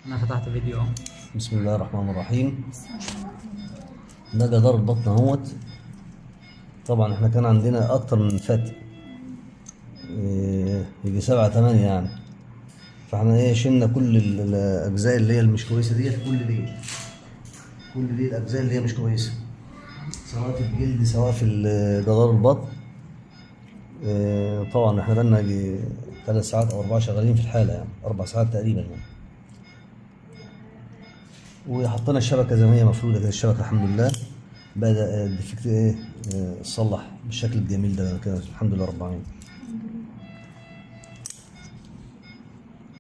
انا فتحت فيديو اهو. بسم الله الرحمن الرحيم. ده جدار البطن اهوت. طبعا احنا كان عندنا اكتر من فتق، يجي 7 8 يعني. فاحنا شلنا كل الاجزاء اللي هي مش كويسه ديت. كل دي الاجزاء اللي هي مش كويسه، سواء في الجلد سواء في جدار البطن. طبعا احنا بقالنا يجي 3 ساعات او 4 شغالين في الحاله، يعني 4 ساعات تقريبا يعني. وحطينا الشبكه زي ما هي مفروده كده. الشبكه الحمد لله بدأ الديفكت صلح بالشكل الجميل ده كده، الحمد لله رب العالمين.